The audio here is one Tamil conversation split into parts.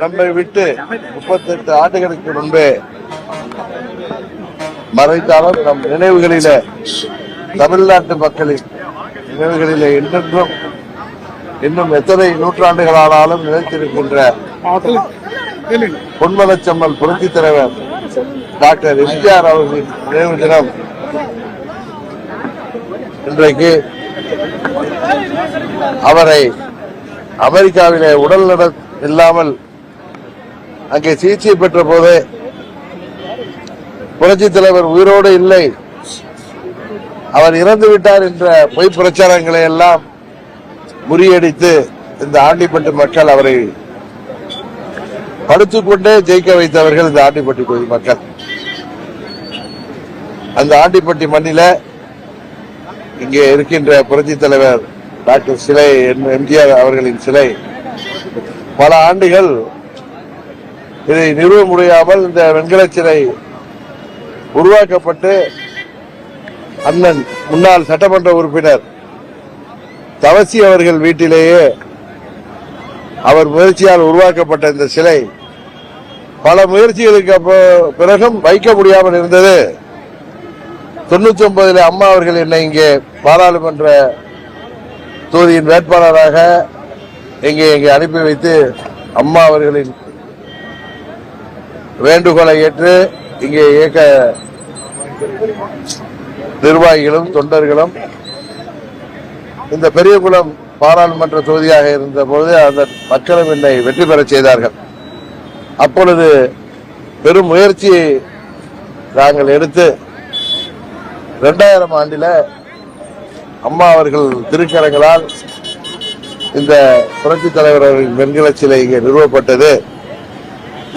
நம்மை விட்டு 38 ஆண்டுகளுக்கு முன்பே மறைந்தாலும் நம் நினைவுகளிலே, தமிழ்நாட்டு மக்களின் நினைவுகளிலே இன்னும் எத்தனை நூற்றாண்டுகளானாலும் நிலைத்திருக்கின்ற பொன்மனச்செம்மல் புரட்சித் தலைவர் டாக்டர் எம்ஜிஆர் அவர்களின் நினைவு தினம் இன்றைக்கு. அவரை அமெரிக்காவிலே உடல்நல இல்லாமல் அங்கே சிகிச்சை பெற்ற போது புரட்சித் தலைவர் உயிரோடு இல்லை, அவர் இறந்து விட்டார் என்ற பொய் பிரச்சாரங்களை எல்லாம் முறியடித்து இந்த ஆண்டிப்பட்டு மக்கள் அவரை படுத்துக்கொண்டே ஜெயிக்க வைத்தவர்கள் இந்த ஆண்டிப்பட்டி பகுதி மக்கள். அந்த ஆண்டிப்பட்டி மண்ணில இங்கே இருக்கின்ற புரட்சித் தலைவர் டாக்டர் சிலை, எம்ஜிஆர் அவர்களின் சிலை பல ஆண்டுகள் இதை நிறுவ முடியாமல் இந்த வெண்கல சிலை உருவாக்கப்பட்டு அண்ணன் முன்னாள் சட்டமன்ற உறுப்பினர் தவசி அவர்கள் வீட்டிலேயே அவர் முயற்சியால் உருவாக்கப்பட்ட இந்த சிலை பல முயற்சிகளுக்கு பிறகும் வைக்க முடியாமல் இருந்தது. 99 அம்மா அவர்கள் என்னை இங்கே பாராளுமன்ற தொகுதியின் வேட்பாளராக இங்கே அனுப்பி வைத்து அம்மா அவர்களின் வேண்டுகோளை ஏற்று இங்கே இயக்க நிர்வாகிகளும் தொண்டர்களும் இந்த பெரியகுளம் பாராளுமன்ற தொகுதியாக இருந்த போது அந்த மக்களும் என்னை வெற்றி பெற செய்தார்கள். அப்பொழுது பெரும் முயற்சியை நாங்கள் எடுத்து 2000 ஆண்டில அம்மா அவர்கள் திருக்கரங்களால் இந்த புரட்சித் தலைவர் அவர்களின் வெண்கல சிலை இங்கே நிறுவப்பட்டது.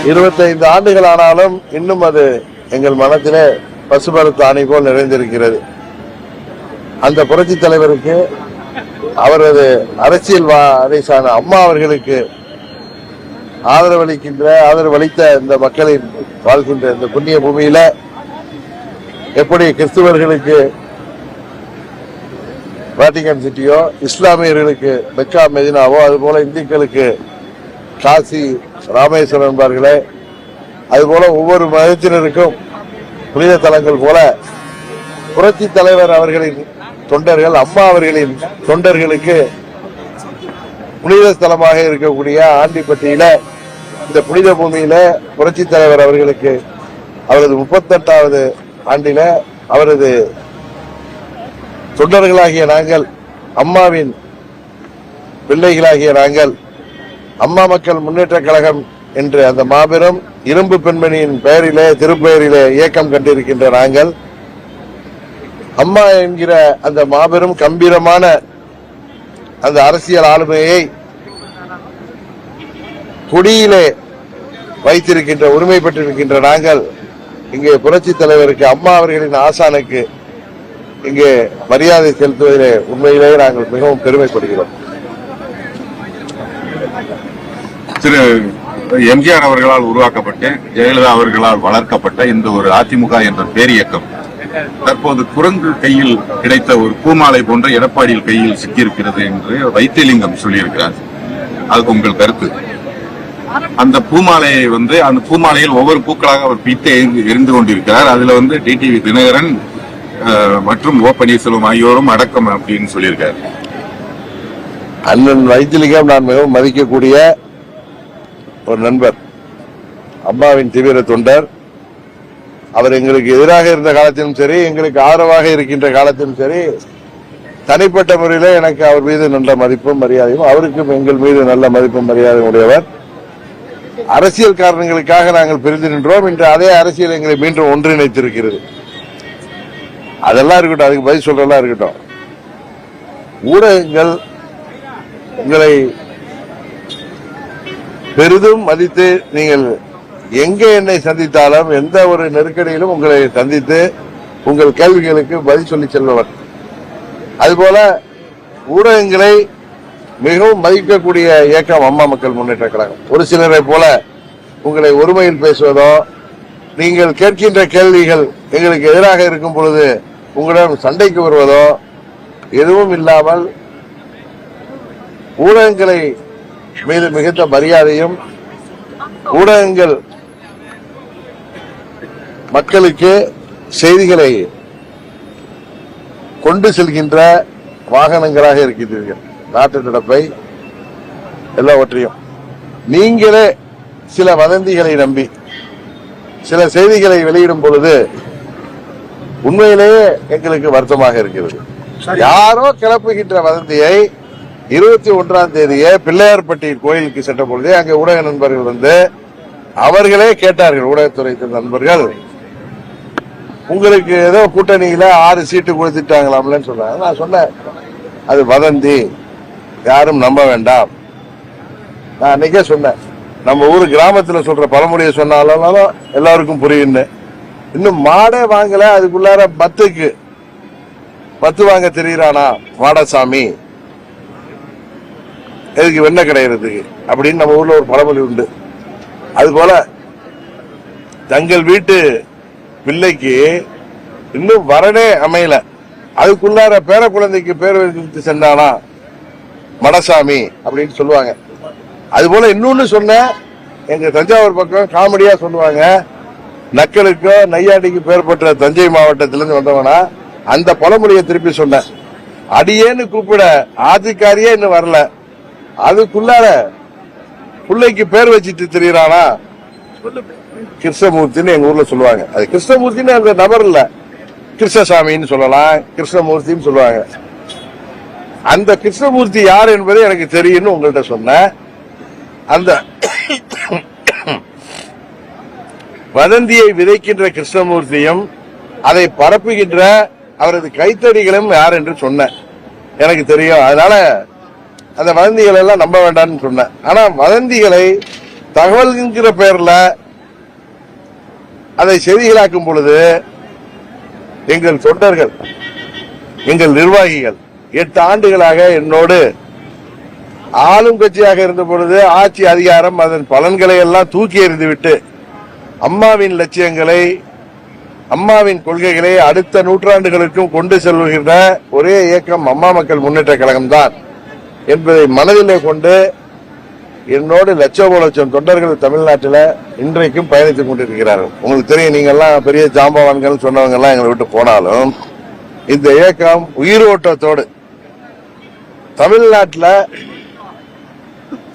25 ஆண்டுகள் ஆனாலும் இன்னும் அது எங்கள் மனத்திலே பசுமரத்து ஆணை போல் நிறைந்திருக்கிறது. அந்த புரட்சித் தலைவருக்கு, அவரது அரசியல் வாரிசான அம்மா அவர்களுக்கு ஆதரவளித்த இந்த மக்களின் வாழ்கின்ற இந்த புண்ணிய பூமியில எப்படி கிறிஸ்துவர்களுக்கு வாட்டிகன் சிட்டியோ, இஸ்லாமியர்களுக்கு மெக்கா மெதினாவோ, அதுபோல இந்துக்களுக்கு காசி ராமேஸ்வரம் என்பார்களே, அதுபோல ஒவ்வொரு மதத்தினருக்கும் புனித தலங்கள் போல புரட்சித் தலைவர் அவர்களின் தொண்டர்கள், அம்மா அவர்களின் தொண்டர்களுக்கு புனித ஸ்தலமாக இருக்கக்கூடிய ஆண்டிப்பட்டியில இந்த புனித பூமியில புரட்சித் தலைவர் அவர்களுக்கு அவரது 38வது ஆண்டில அவரது தொண்டர்களாகிய நாங்கள், அம்மாவின் பிள்ளைகளாகிய நாங்கள், அம்மா மக்கள் முன்னேற்ற கழகம் என்று அந்த மாபெரும் இரும்பு பெண்மணியின் பெயரிலே, திருப்பெயரிலே இயக்கம் கண்டிருக்கின்ற நாங்கள், அம்மா என்கிற அந்த மாபெரும் கம்பீரமான அந்த அரசியல் ஆளுமையை குடியிலே வைத்திருக்கின்ற, உரிமை பெற்றிருக்கின்ற நாங்கள் இங்கே புரட்சித் தலைவருக்கு, அம்மா அவர்களின் ஆசானுக்கு இங்கே மரியாதை செலுத்துவதிலே உண்மையிலேயே நாங்கள் மிகவும் பெருமைப்படுகிறோம். திரு எம்ஜிஆர் அவர்களால் உருவாக்கப்பட்ட, ஜெயலலிதா அவர்களால் வளர்க்கப்பட்ட இந்த ஒரு அதிமுக என்ற பேரியக்கம் தற்போது குரங்கு கையில் கிடைத்த ஒரு பூமாலை போன்ற எடப்பாடியில் கையில் சிக்கியிருக்கிறது என்று வைத்தியலிங்கம் சொல்லியிருக்கிறார். அதுக்கு உங்கள் கருத்து? அந்த பூமாலையை அந்த பூமாலையில் ஒவ்வொரு பூக்களாக அவர் பிட்டு எரிந்து கொண்டிருக்கிறார். அதுல டிடிவி தினகரன் மற்றும் ஓ பன்னீர்செல்வம் ஆகியோரும் அடக்கம் அப்படின்னு சொல்லியிருக்காரு. அண்ணன் வைத்திலிங்கம் நான் மிகவும் மதிக்கக்கூடிய ஒரு நண்பர், அம்மாவின் தீவிர தொண்டர். அவர் எங்களுக்கு எதிராக இருந்த காலத்திலும் சரி, எங்களுக்கு ஆதரவாக இருக்கின்ற காலத்திலும் சரி, தனிப்பட்ட முறையில எனக்கு அவர் மீது நல்ல மதிப்பும் மரியாதையும், அவருக்கும் எங்கள் மீது நல்ல மதிப்பும் மரியாதையும் உடையவர். அரசியல் காரணங்களுக்காக நாங்கள் பிரிந்து நின்றோம். இன்று அதே அரசியல் எங்களை மீண்டும் ஒன்றிணைத்திருக்கிறது. அதெல்லாம் இருக்கட்டும், அதுக்கு பதில் சொல்றதெல்லாம் இருக்கட்டும். ஊடகங்கள் உங்களை பெரிதும் மதித்து, நீங்கள் எங்கே என்னை சந்தித்தாலும், எந்த ஒரு நெருக்கடியிலும் உங்களை சந்தித்து உங்கள் கேள்விகளுக்கு பதில் சொல்லி செல்பவர். அதுபோல ஊடகங்களை மிகவும் மதிக்கக்கூடிய இயக்கம் அம்மா மக்கள் முன்னேற்ற கழகம். ஒரு சிலரை போல உங்களை ஒருமையில் பேசுவதோ நீங்கள் கேட்கின்ற கேள்விகள் எங்களுக்கு எதிராக இருக்கும் பொழுது உங்களிடம் சண்டைக்கு வருவதோ எதுவும் இல்லாமல் ஊடகங்களை மீது மிகுந்த மரியாதையும் ஊடகங்கள் மக்களுக்கு செய்திகளை கொண்டு செல்கின்ற வாகனங்களாக இருக்கின்றீர்கள். நாட்டு நடப்பை எல்லாவற்றையும் நீங்களே சில வதந்திகளை நம்பி சில செய்திகளை வெளியிடும் பொழுது உண்மையிலேயே எங்களுக்கு வருத்தமாக இருக்கிறது. யாரோ கிளப்புகின்ற வதந்தியை 21ஆம் தேதியே பிள்ளையார்பட்டி கோயிலுக்கு சென்ற பொழுதே அங்கே ஊடக நண்பர்கள் வந்து அவர்களே கேட்டார்கள், ஊடகத்துறை நண்பர்கள், உங்களுக்கு ஏதோ கூட்டணியில 6 சீட்டு கொடுத்துட்டாங்களாம்லன்னு சொன்னாங்க. நான் சொன்னேன், அது வதந்தி, யாரும் நம்ப வேண்டாம். நான் அன்னைக்கே சொன்னேன், நம்ம ஊர் கிராமத்துல சொல்ற பழமொழியை சொன்னாலும் எல்லாருக்கும் புரியுன்னு. இன்னும் மாடே வாங்கல, அதுக்குள்ளார பத்து வாங்க தெரியுறானா மாடசாமி, எதுக்கு வெண்ண கிடைக்கிறதுக்கு அப்படின்னு நம்ம ஊர்ல ஒரு பழமொழி உண்டு. அது போல தங்கள் வீட்டு பிள்ளைக்கு இன்னும் வரனே அமையல, அதுக்குள்ளார பேர குழந்தைக்கு பேர் வைத்து சென்றானா மடசாமி அப்படின்னு சொல்லுவாங்க. அது போல இன்னொன்னு சொன்ன, எங்க தஞ்சாவூர் பக்கம் காமெடியா சொல்லுவாங்க, நக்கலுக்கோ நையாண்டிக்கு பேர் பெற்ற தஞ்சை மாவட்டத்திலிருந்து வந்தவனா அந்த பழமொழியை திருப்பி சொன்ன. அடியேன்னு கூப்பிட ஆதிக்காரியே இன்னும் வரல, அதுக்குள்ளார பிள்ளைக்கு பேர் வச்சிட்டு தெரியுறானா கிருஷ்ணமூர்த்தின்னு எங்க ஊர்ல சொல்லுவாங்க. அது கிருஷ்ணமூர்த்தின்னு அந்த நபர் இல்ல, கிருஷ்ணசாமின்னு சொல்லலாம், கிருஷ்ணமூர்த்தின்னு சொல்லுவாங்க. அந்த கிருஷ்ணமூர்த்தி யார் என்பது எனக்கு தெரியும்னு உங்கள்கிட்ட சொன்ன. அந்த வதந்தியை விதைக்கின்ற கிருஷ்ணமூர்த்தியும் அதை பரப்புகின்ற அவரது கைத்தடிகளும் யார் என்று சொன்ன எனக்கு தெரியும். அதனால அந்த வதந்திகளை எல்லாம் நம்ப வேண்டாம்னு சொன்னேன். ஆனா வதந்திகளை தகவல்கிற பெயர்ல அதை செய்திகளாக்கும் பொழுது எங்கள் தொண்டர்கள், எங்கள் நிர்வாகிகள் 8 ஆண்டுகளாக என்னோடு ஆளும் கட்சியாக இருந்த பொழுது ஆட்சி அதிகாரம் அதன் பலன்களை எல்லாம் தூக்கி எறிந்துவிட்டு அம்மாவின் லட்சியங்களை, அம்மாவின் கொள்கைகளை அடுத்த நூற்றாண்டுகளுக்கும் கொண்டு செல்கின்ற ஒரே இயக்கம் அம்மா மக்கள் முன்னேற்ற கழகம் தான் என்பதை மனதிலே கொண்டு என்னோடு லட்சம் தொண்டர்கள் தமிழ்நாட்டில் இன்றைக்கும் பயணித்துக் கொண்டிருக்கிறார்கள். உங்களுக்கு தெரியும், நீங்க எல்லாம் பெரிய ஜாம்பவான்கள் சொன்னவங்க எல்லாம் எங்களை விட்டு போனாலும் இந்த இயக்கம் உயிரோட்டத்தோடு தமிழ்நாட்டில்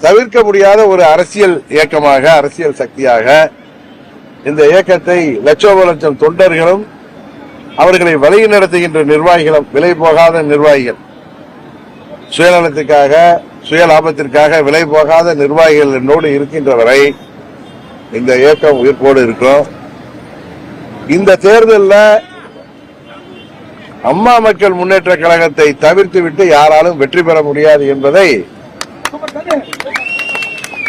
தவிர்க்க முடியாத ஒரு அரசியல் இயக்கமாக, அரசியல் சக்தியாக இந்த இயக்கத்தை லட்சம் தொண்டர்களும் அவர்களை வழி நடத்துகின்ற நிர்வாகிகளும், விலை போகாத நிர்வாகிகள், சுயநலத்துக்காக சுய லாபத்திற்காக விலை போகாத நிர்வாகிகள் என்னோடு இருக்கின்ற வரை இந்த இயக்கம் உயிர்ப்போடு இருக்கும். இந்த தேர்தலில் அம்மா மக்கள் முன்னேற்ற கழகத்தை தவிர்த்து விட்டு யாராலும் வெற்றி பெற முடியாது என்பதை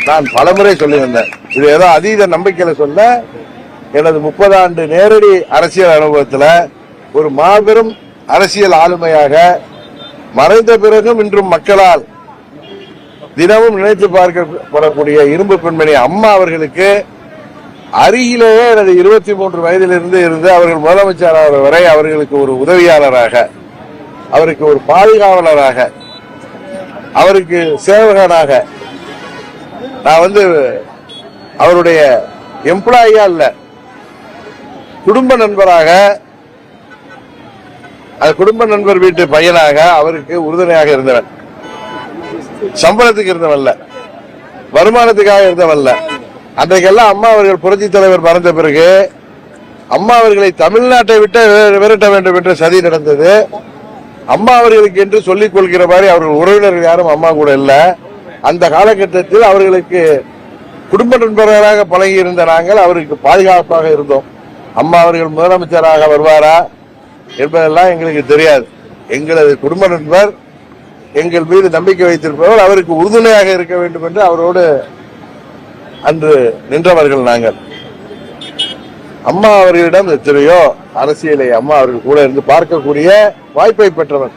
நான் பலமுறை சொல்லி வந்தேன். இது ஏதோ அதீத நம்பிக்கையில சொல்ல, எனது 30 ஆண்டு நேரடி அரசியல் அனுபவத்தில் ஒரு மாபெரும் அரசியல் ஆளுமையாக மறைந்த பிறகும் இன்றும் மக்களால் தினமும் நினைத்து பார்க்கப்படக்கூடிய இரும்பு பெண்மணி அம்மா அவர்களுக்கு அருகிலேயே எனது 23 வயதிலிருந்து இருந்து அவர்கள் முதலமைச்சராக வரை அவர்களுக்கு ஒரு உதவியாளராக, அவருக்கு ஒரு பாதுகாவலராக, அவருக்கு சேவகனாக, நான் அவருடைய எம்ப்ளாயியா இல்ல, குடும்ப நண்பராக, குடும்ப நண்பர் வீட்டு பையனாக அவருக்கு உறுதுணையாக இருந்தவன். சம்பளத்துக்கு இருந்தவன்ல, வருமானத்துக்காக இருந்தவன்ல. அன்றைக்கெல்லாம் அம்மா அவர்கள் புரட்சி தலைவர் மறைந்த பிறகு அம்மா அவர்களை தமிழ்நாட்டை விட்டு விரட்ட வேண்டும் என்ற சதி நடந்தது. அம்மா அவர்களுக்கு என்று சொல்லிக் கொள்கிற மாதிரி அவர்கள் உறவினர்கள் யாரும் அம்மா கூட இல்ல. அந்த காலகட்டத்தில் அவர்களுக்கு குடும்ப நண்பர்களாக பழகி இருந்த நாங்கள் அவருக்கு பாதுகாப்பாக இருந்தோம். அம்மா அவர்கள் முதலமைச்சராக வருவாரா என்பதெல்லாம் எங்களுக்கு தெரியாது. எங்களது குடும்ப நண்பர், எங்கள் மீது நம்பிக்கை வைத்திருப்பவர், அவருக்கு உறுதுணையாக இருக்க வேண்டும் என்று அவரோடு அன்று நின்றவர்கள் நாங்கள். அம்மா அவர்களிடம் எத்தனையோ அரசியலை அம்மா அவர்கள் கூட இருந்து பார்க்கக்கூடிய வாய்ப்பை பெற்றவர்.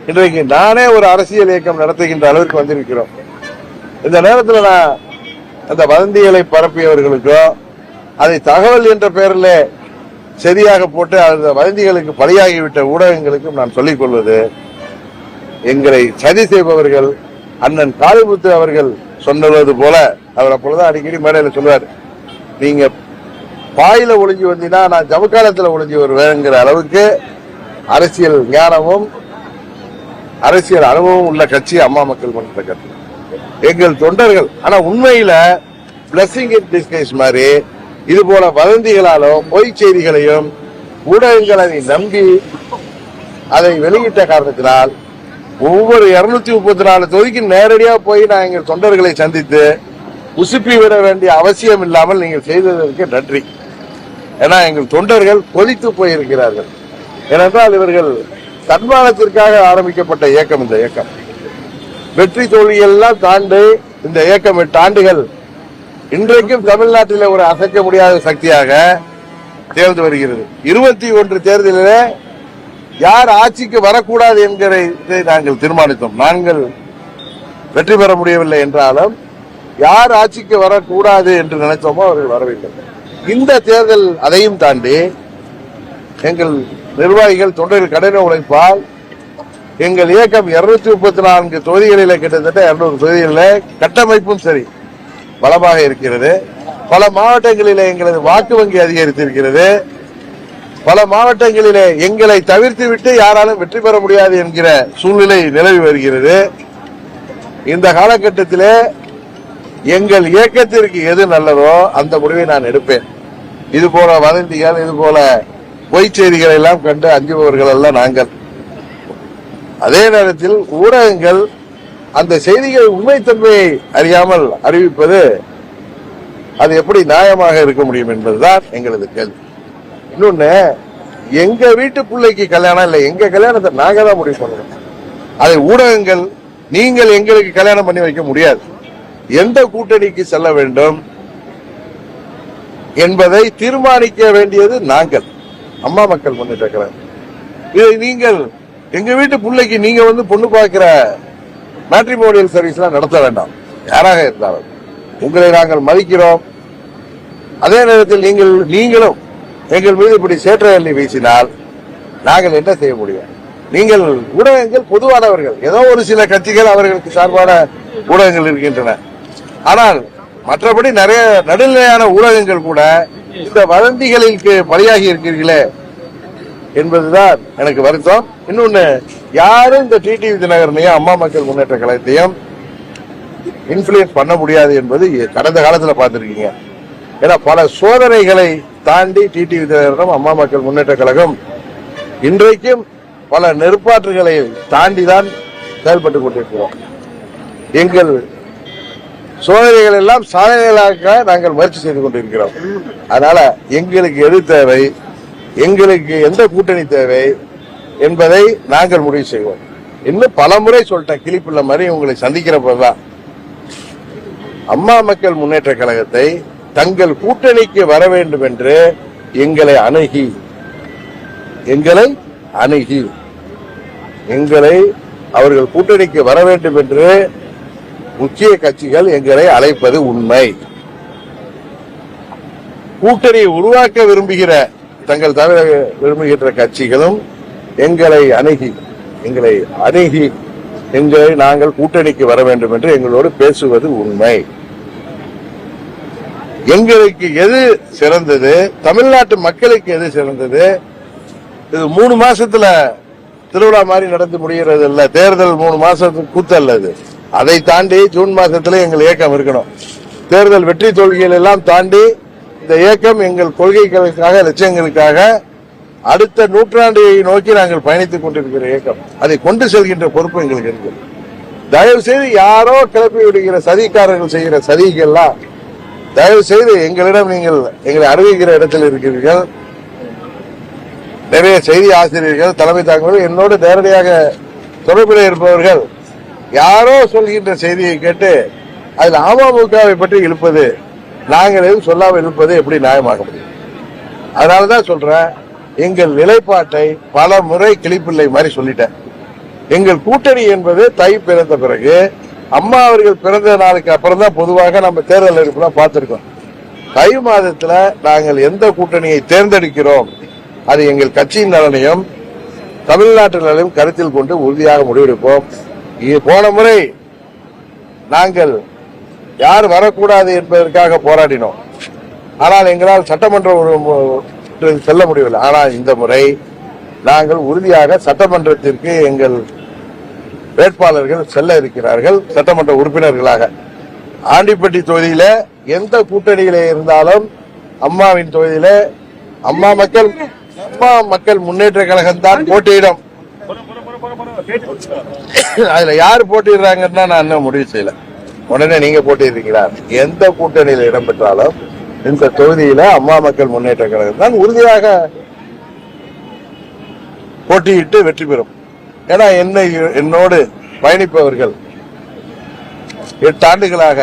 இன்றைக்கு நானே ஒரு அரசியல் இயக்கம் நடத்துகின்ற அளவிற்கு வந்திருக்கிறோம். இந்த நேரத்தில் நான் அந்த வதந்திகளை பரப்பியவர்களுக்கோ அதை தகவல் என்ற பெயரில் சரியாக போட்டு அந்த வதந்திகளுக்கு பலியாகிவிட்ட ஊடகங்களுக்கும் நான் சொல்லிக் கொள்வது, எங்களை சதி செய்பவர்கள் அண்ணன் காளிமுத்து அவர்கள் சொன்னது போல, அவர் அப்பொழுதுதான் அடிக்கடி மேடையில் சொல்வார், நீங்க பாயில ஒளிஞ்சு வந்தீங்கன்னா நான் ஜமக்காலத்தில் ஒளிஞ்சு வருவேங்கிற அளவுக்கு அரசியல் ஞானமும் அரசியல் அனுபவம் உள்ள கட்சி அம்மா மக்கள் முன்னேற்ற கட்சி. எங்கள் தொண்டர்கள் ஆனா உண்மையில பிளஸிங் இன் டிஸ்கைஸ் மாதிரி இது போல வதந்திகளாலும் பொய் செய்திகளையும் ஊடகங்களை நம்பி அதை வெளியிட்ட காரணத்தினால் ஒவ்வொரு 234 தொகுதிக்கு நேரடியாக போய் நான் எங்கள் தொண்டர்களை சந்தித்து உசுப்பி விட வேண்டிய அவசியம் இல்லாமல் நீங்கள் செய்ததற்கு நன்றி. ஏன்னா எங்கள் தொண்டர்கள் கொதித்து போயிருக்கிறார்கள். ஏனென்றால் இவர்கள் தன்மானத்திற்காக ஆரம்பிக்கப்பட்ட இயக்கம். இந்த இயக்கம் வெற்றி தோல்வியெல்லாம் தாண்டி இந்த இயக்கம் 8 ஆண்டுகள் இன்றைக்கும் தமிழ்நாட்டில் ஒரு அசைக்க முடியாத சக்தியாக தேர்ந்து வருகிறது. 21 தேர்தலிலே யார் ஆட்சிக்கு வரக்கூடாது என்கிறதை நாங்கள் தீர்மானித்தோம். நாங்கள் வெற்றி பெற முடியவில்லை என்றாலும் யார் ஆட்சிக்கு வரக்கூடாது என்று நினைத்தோமோ அவர்கள் வரவில்லை. இந்த தேர்தல் அதையும் தாண்டி எங்கள் நிர்வாகிகள் தொண்டர்கள் கடின உழைப்பால் எங்கள் இயக்கம் 234 தொகுதிகளில் கிட்டத்தட்ட 200 தொகுதிகளில் கட்டமைப்பும் சரி பலமாக இருக்கிறது. பல மாவட்டங்களிலே எங்களது வாக்கு வங்கி அதிகரித்திருக்கிறது. பல மாவட்டங்களிலே எங்களை தவிர்த்து விட்டு யாராலும் வெற்றி பெற முடியாது என்கிற சூழ்நிலை நிலவி வருகிறது. இந்த காலகட்டத்திலே எங்கள் இயக்கத்திற்கு எது நல்லதோ அந்த முடிவை நான் எடுப்பேன். இது போல வதந்திகள், இது போல பொய்ச் செய்திகளை எல்லாம் கண்டு அஞ்சுபவர்கள் அல்ல நாங்கள். அதே நேரத்தில் ஊடகங்கள் அந்த செய்திகள் உண்மைத்தன்மையை அறியாமல் அறிவிப்பது அது எப்படி நியாயமாக இருக்க முடியும் என்பதுதான் எங்களது கேள்வி. இன்னொன்னு, எங்க வீட்டு பிள்ளைக்கு கல்யாணம் இல்லை, எங்க கல்யாணத்தை நாங்க தான் முடிவு பண்ணணும். அதை ஊடகங்கள் நீங்கள் எங்களுக்கு கல்யாணம் பண்ணி வைக்க முடியாது. எந்த கூட்டணிக்கு செல்ல வேண்டும் என்பதை தீர்மானிக்க வேண்டியது நாங்கள், அம்மா மக்கள் முன்னேற்ற கழகம். இதை நீங்கள் எங்க வீட்டு பிள்ளைக்கு நீங்க வந்து பொண்ணு பார்க்கிற மேட்ரிமோனியல் சர்வீஸ் எல்லாம் நடத்த வேண்டாம். யாராக இருந்தாலும் உங்களை நாங்கள் மதிக்கிறோம். அதே நேரத்தில் நீங்களும் எங்கள் மீது இப்படி சேற்ற எண்ணி வீசினால் நாங்கள் என்ன செய்ய முடியும்? நீங்கள் ஊடகங்கள் பொதுவானவர்கள், ஏதோ ஒரு சில கட்சிகள் அவர்களுக்கு சார்பான ஊடகங்கள் இருக்கின்றன. ஆனால் மற்றபடி நிறைய நடுநிலையான ஊடகங்கள் கூட இந்த வதந்திகளுக்கு பலியாகி இருக்கிறீர்களே என்பதுதான் எனக்கு வருத்தம். இன்னொன்னு, யாரும் இந்த டிடிவி தினகரனையும் அம்மா மக்கள் முன்னேற்ற கழகத்தையும் இன்ஃபுளுயன்ஸ் பண்ண முடியாது என்பது கடந்த காலத்துல பார்த்திருக்கீங்க. ஏன்னா பல சோதனைகளை தாண்டி டிடிவி தினகரனும் அம்மா மக்கள் முன்னேற்ற கழகம் இன்றைக்கும் பல நெருப்பாற்றுகளை தாண்டிதான் செயல்பட்டுக் கொண்டிருக்கிறோம். எங்கள் சோதனைகள் எல்லாம் சாதனைகளாக நாங்கள் முயற்சி செய்து கொண்டிருக்கிறோம். அதனால எங்களுக்கு எது தேவை, எங்களுக்கு எந்த கூட்டணி தேவை என்பதை நாங்கள் முடிவு செய்வோம். இன்னும் பல முறை சொல்லிட்டேன், கிளிப்புள்ள மாதிரி உங்களை சந்திக்கிற போதுதான் அம்மா மக்கள் முன்னேற்ற கழகத்தை தங்கள் கூட்டணிக்கு வர வேண்டும் என்று எங்களை அவர்கள் கூட்டணிக்கு வர வேண்டும் என்று முக்கிய கட்சிகள் எங்களை அழைப்பது உண்மை. கூட்டணியை உருவாக்க விரும்புகிற தங்கள் தவிர விரும்புகின்ற கட்சிகளும் எங்களை அணுகி எங்களை நாங்கள் கூட்டணிக்கு வர வேண்டும் என்று எங்களோடு பேசுவது உண்மை. எங்களுக்கு எது சிறந்தது, தமிழ்நாட்டு மக்களுக்கு எது சிறந்தது, இது 3 மாசத்துல திருவிழா மாதிரி நடந்து முடிகிறது இல்ல, தேர்தல் 3 மாசத்துக்கு கூத்தல்ல. இது அதை தாண்டி ஜூன் மாசத்துல எங்கள் இயக்கம் இருக்கணும். தேர்தல் வெற்றி தோல்விகள் எல்லாம் தாண்டி இந்த இயக்கம் எங்கள் கொள்கைகளுக்காக, லட்சியங்களுக்காக அடுத்த நூற்றாண்டை நோக்கி நாங்கள் பயணித்துக் கொண்டிருக்கிற இயக்கம். அதை கொண்டு செல்கின்ற பொறுப்பு எங்களுக்கு இருக்கு. தயவு செய்து யாரோ கிளப்பி விடுகிற சதிக்காரர்கள் செய்கிற சதிகள்லாம் தயவு செய்து எங்களிடம் நீங்கள் எங்களை அறிவிக்கிற இடத்தில் இருக்கிறீர்கள். நிறைய செய்தி ஆசிரியர்கள், தலைமை தாங்குவது, என்னோடு நேரடியாக தொடர்பில் இருப்பவர்கள் யாரோ சொல்கின்ற செய்தியை கேட்டு அதில் அமமுகவை பற்றி இழுப்பது, நாங்கள் எதுவும் சொல்லாமல் இருப்பது எப்படி நியாயமாக முடியும்? அதனாலதான் சொல்றேன், எங்கள் நிலைப்பாட்டை பல முறை கிளிப்பிள்ளை மாதிரி சொல்லிட்டேன். எங்கள் கூட்டணி என்பது தை பிறந்த பிறகு, அம்மா அவர்கள் பிறந்த நாளுக்கு அப்புறம் தான் பொதுவாக நம்ம தேர்தல் இருப்பெல்லாம் பார்த்திருக்கோம். தை மாதத்துல நாங்கள் எந்த கூட்டணியை தேர்ந்தெடுக்கிறோம் அது எங்கள் கட்சியின் நலனையும் தமிழ்நாட்டு நலனையும் கருத்தில் கொண்டு உறுதியாக முடிவெடுப்போம். போன முறை நாங்கள் யார் வரக்கூடாது என்பதற்காக போராடினோம். ஆனால் எங்களால் சட்டமன்றம் செல்ல முடியவில்லை. ஆனால் இந்த முறை நாங்கள் உறுதியாக சட்டமன்றத்திற்கு எங்கள் வேட்பாளர்கள் செல்ல இருக்கிறார்கள். சட்டமன்ற உறுப்பினர்களாக ஆண்டிப்பட்டி தொகுதியில எந்த கூட்டணியில இருந்தாலும் அம்மாவின் தொகுதியில அம்மா மக்கள் முன்னேற்ற கழகம் தான் போட்டியிடும். அதுல யாரு போட்டிடுறாங்கன்னா நான் இன்னும் முடிவு செய்யல. உடனே நீங்க போட்டிடுறீங்களா? எந்த கூட்டணியில் இடம்பெற்றாலும் இந்த தொகுதியில அம்மா மக்கள் முன்னேற்ற கழகம் தான் உறுதியாக போட்டியிட்டு வெற்றி பெறும். ஏன்னா என்னோடு பயணிப்பவர்கள் 8 ஆண்டுகளாக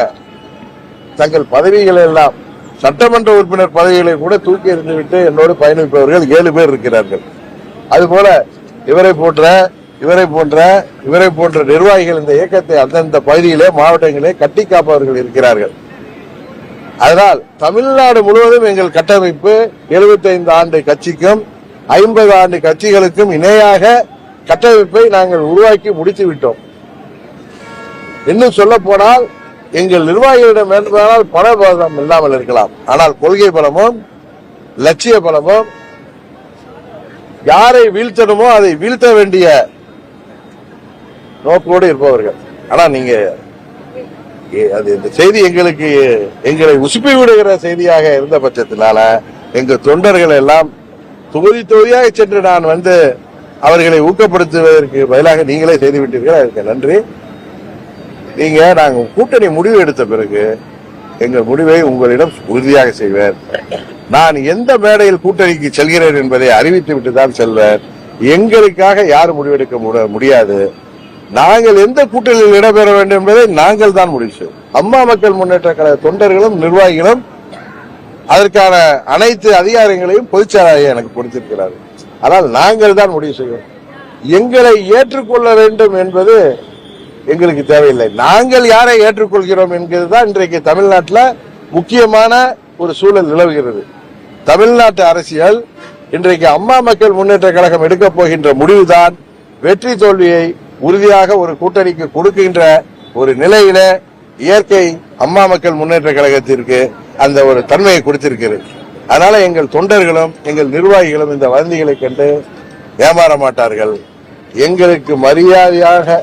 தங்கள் பதவிகளை எல்லாம் சட்டமன்ற உறுப்பினர் பதவிகளை கூட தூக்கி எறிந்துவிட்டு என்னோடு பயணிப்பவர்கள் 7 பேர் இருக்கிறார்கள். அதுபோல இவரை போன்ற நிர்வாகிகள் இந்த இயக்கத்தை அந்தந்த பகுதியிலே மாவட்டங்களே கட்டி காப்பவர்கள் இருக்கிறார்கள். அதனால் தமிழ்நாடு முழுவதும் எங்கள் கட்டமைப்பு 75 ஆண்டு கட்சிக்கும் 50 ஆண்டு கட்சிகளுக்கும் இணையாக கட்டமைப்பை நாங்கள் உருவாக்கி முடித்து விட்டோம். இன்னும் சொல்ல போனால் எங்கள் நிர்வாகிகளிடம் வேண்டுமானால் பண பலம் இல்லாமல் இருக்கலாம். ஆனால் கொள்கை பலமும் லட்சிய பலமும் யாரை வீழ்த்தணுமோ அதை வீழ்த்த வேண்டிய நோக்கோடு இருப்பவர்கள். ஆனா நீங்க இந்த செய்தி எங்களை உசுப்பி விடுகிற செய்தியாக இருந்த பட்சத்தினால எங்க தொண்டர்கள் எல்லாம் தொகுதி தொகுதியாக சென்று நான் அவர்களை ஊக்கப்படுத்துவதற்கு பதிலாக நீங்களே செய்துவிட்டீர்கள். அதுக்கு நன்றி. நாங்கள் கூட்டணி முடிவு எடுத்த பிறகு எங்கள் முடிவை உங்களிடம் உறுதியாக செய்வேன். நான் எந்த மேடையில் கூட்டணிக்கு செல்கிறேன் என்பதை அறிவித்து விட்டுதான் செல்வேன். எங்களுக்காக யாரும் முடிவெடுக்க முடியாது. நாங்கள் எந்த கூட்டணியில் இடம்பெற வேண்டும் என்பதை நாங்கள் தான் முடிவு செய்வோம். அம்மா மக்கள் முன்னேற்ற கழக தொண்டர்களும் நிர்வாகிகளும் அதற்கான அனைத்து அதிகாரங்களையும் பொதுச்செயலாளர் எனக்கு கொடுத்திருக்கிறார்கள். ஆனால் நாங்கள் தான் முடிவு செய்வோம். எங்களை ஏற்றுக்கொள்ள வேண்டும் என்பது எங்களுக்கு தேவையில்லை. நாங்கள் யாரை ஏற்றுக்கொள்கிறோம் என்கிறதுதான் இன்றைக்கு தமிழ்நாட்டில் முக்கியமான ஒரு சூழல் நிலவுகிறது. தமிழ்நாட்டு அரசியல் இன்றைக்கு அம்மா மக்கள் முன்னேற்ற கழகம் எடுக்கப் போகின்ற முடிவுதான் வெற்றி தோல்வியை உறுதியாக ஒரு கூட்டணிக்கு கொடுக்கின்ற ஒரு நிலையில இயற்கை அம்மா மக்கள் முன்னேற்ற கழகத்திற்கு அந்த ஒரு தன்மையை கொடுத்திருக்கிறது. அதனால எங்கள் தொண்டர்களும் எங்கள் நிர்வாகிகளும் இந்த வதந்திகளை கண்டு ஏமாற மாட்டார்கள். எங்களுக்கு மரியாதையாக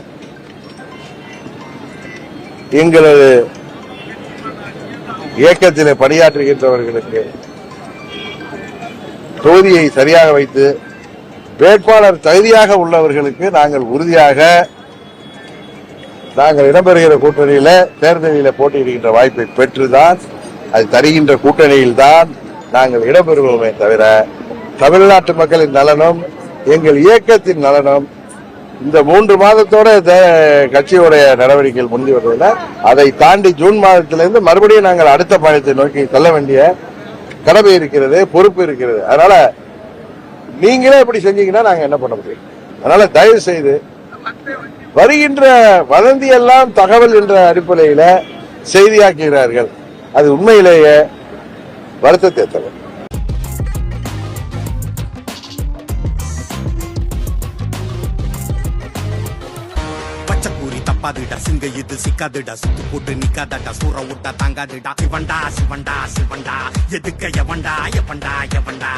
எங்களது இயக்கத்திலே பணியாற்றுகின்றவர்களுக்கு தொகுதியை சரியாக வைத்து வேட்பாளர் தகுதியாக உள்ளவர்களுக்கு நாங்கள் உறுதியாக இடம்பெறுகிற கூட்டணியில தேர்தலில் போட்டியிடுகின்ற வாய்ப்பை பெற்றுதான் அது தருகின்ற கூட்டணியில் தான் நாங்கள் இடம்பெறுவோமே தவிர தமிழ்நாட்டு மக்களின் நலனும் எங்கள் இயக்கத்தின் நலனும் இந்த 3 மாதத்தோட கட்சியுடைய நடவடிக்கைகள் முடிந்து வருவதில்லை. அதை தாண்டி ஜூன் மாதத்திலிருந்து மறுபடியும் நாங்கள் அடுத்த பயணத்தை நோக்கி செல்ல வேண்டிய கடமை இருக்கிறது, பொறுப்பு இருக்கிறது. அதனால நீங்களே இப்படி செஞ்சீங்கன்னா நாங்க என்ன பண்ண முடியும்? அதனால தயவு செய்து வருகின்ற வதந்தி எல்லாம் தகவல் என்ற அடிப்படையில செய்தியாக்குகிறார்கள். அது உண்மையிலேயே வருத்தத்தை தரும். தப்பாதுடா சிங்க இது சிக்காதுடா சுத்து போட்டு நிக்காதடா சூற விட்டா தாங்காதுடா சிவண்டா சிவண்டா சிவண்டா எதுக்க எவண்டா எவண்டா எவண்டா